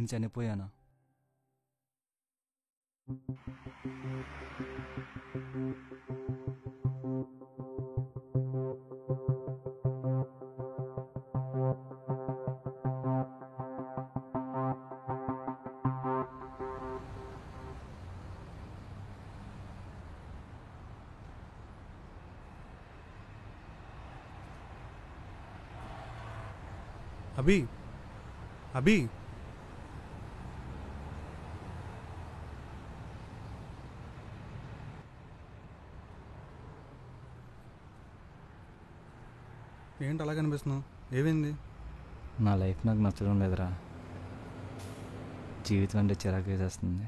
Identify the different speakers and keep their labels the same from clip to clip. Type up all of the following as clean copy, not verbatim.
Speaker 1: నేను చనిపోయానా?
Speaker 2: అభి, అభి, ఏంటి అలా కనిపిస్తున్నావు? ఏమైంది?
Speaker 1: నా లైఫ్ నాకు నచ్చడం లేదురా. జీవితం అంటే చిరాకు వేసేస్తుంది.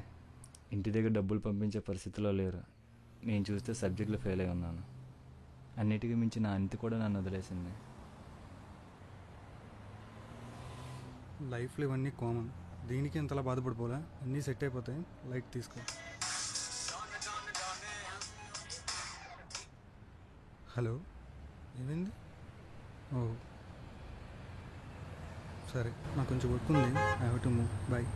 Speaker 1: ఇంటి దగ్గర డబ్బులు పంపించే పరిస్థితిలో లేరు. నేను చూస్తే సబ్జెక్టులో ఫెయిల్ అయి ఉన్నాను. అన్నిటికీ మించి నా అంతి కూడా నన్ను వదిలేసింది.
Speaker 2: లైఫ్లో ఇవన్నీ కామన్. దీనికి ఇంతలా బాధపడిపోలే, అన్నీ సెట్ అయిపోతాయి. లైట్ తీసుకో. హలో, ఏమైంది? ఓ సరే, నాకు కొంచెం వర్క్ ఉంది. I have to move. Bye.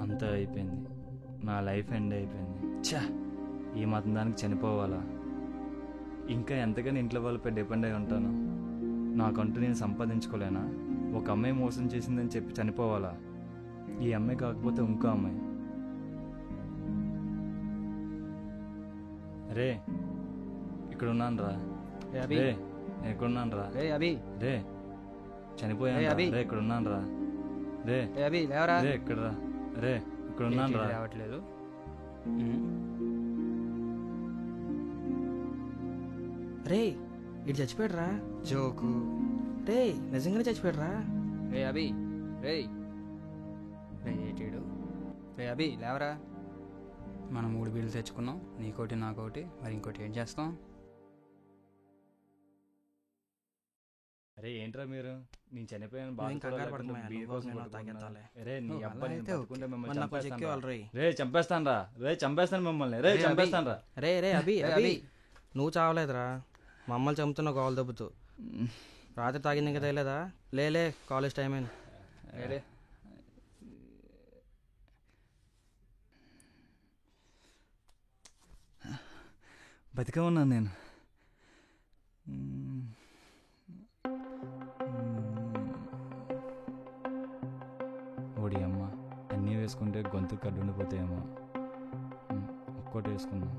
Speaker 1: అంతా అయిపోయింది. నా లైఫ్ ఎండ్ అయిపోయింది. ఛా, ఈ మాత్రం దానికి చనిపోవాలా? ఇంకా ఎంతగానో ఇంట్లో వాళ్ళపై డిపెండ్ అయి ఉంటాను. నాకంటూ నేను సంపాదించుకోలేనా? ఒక అమ్మాయి మోసం చేసిందని చెప్పి చనిపోవాలా? ఈ అమ్మాయి కాకపోతే ఇంకో అమ్మాయి. రే, ఇక్కడ ఉన్నాను రా. రే, నేను ఇక్కడ ఉన్నాను రా. రే, చనిపోయాను రే. ఇక్కడ ఉన్నాను రా. రే, రే, ఇక్కడ రా. రే, ఇక్కడ ఉన్నాను రా.
Speaker 3: రావట్లేదు.
Speaker 4: రే, ఇటు చచ్చిపోయాడు రా.
Speaker 3: జోకు.
Speaker 4: రే, నిజంగానే చచ్చిపోయాడు రా.
Speaker 3: రే అభి, రే రే ఏటీడు. రే అభి, లేవరా. మనం 3 బిల్లు తెచ్చుకున్నాం, నీకోటి నాకోటి. మరి ఇంకోటి ఏం చేస్తాం?
Speaker 1: అరే ఏంట్రా మీరు? నేను చనిపోయాను చంపేస్తాను రా. రే, చంపేస్తాను మిమ్మల్ని. రే, చంపేస్తాను రా.
Speaker 4: రే రే అభి, అభి నువ్వు చావలేదురా, మమ్మల్ని చంపుతున్న గోల్ దెబ్బతో. రాత్రి తాగింది ఇంకా తెలియదా? లేలే, కాలేజ్ టైం అయింది.
Speaker 1: బతికే ఉన్నాను నేను. ఓడి అమ్మ, అన్నీ వేసుకుంటే గొంతు కడ్డుండిపోతాయేమో. ఒక్కోటి వేసుకున్నాం.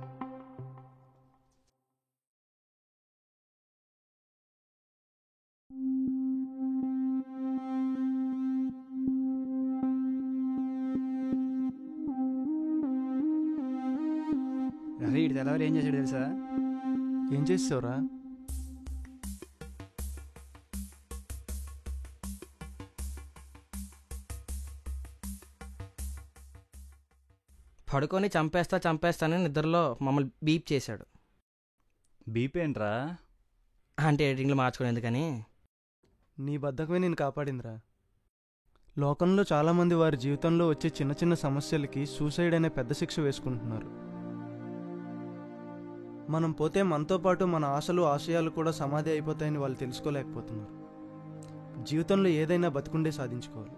Speaker 3: రవి, ఇటు తెల్లవారు ఏం చేశాడు తెలుసా?
Speaker 2: ఏం చేసావురా?
Speaker 4: పడుకొని చంపేస్తానని నిద్రలో మమ్మల్ని బీప్ చేశాడు.
Speaker 1: బీప్ ఏంట్రా?
Speaker 4: అంటే ఎడిటింగ్లో మార్చుకోవడం ఎందుకని.
Speaker 2: నీ బద్ధకమే నేను కాపాడిందిరా. లోకంలో చాలామంది వారి జీవితంలో వచ్చే చిన్న చిన్న సమస్యలకి సూసైడ్ అనే పెద్ద శిక్ష వేసుకుంటున్నారు. మనం పోతే మనతో పాటు మన ఆశలు ఆశయాలు కూడా సమాధి అయిపోతాయని వాళ్ళు తెలుసుకోలేకపోతున్నారు. జీవితంలో ఏదైనా బతికుండే సాధించుకోవాలి.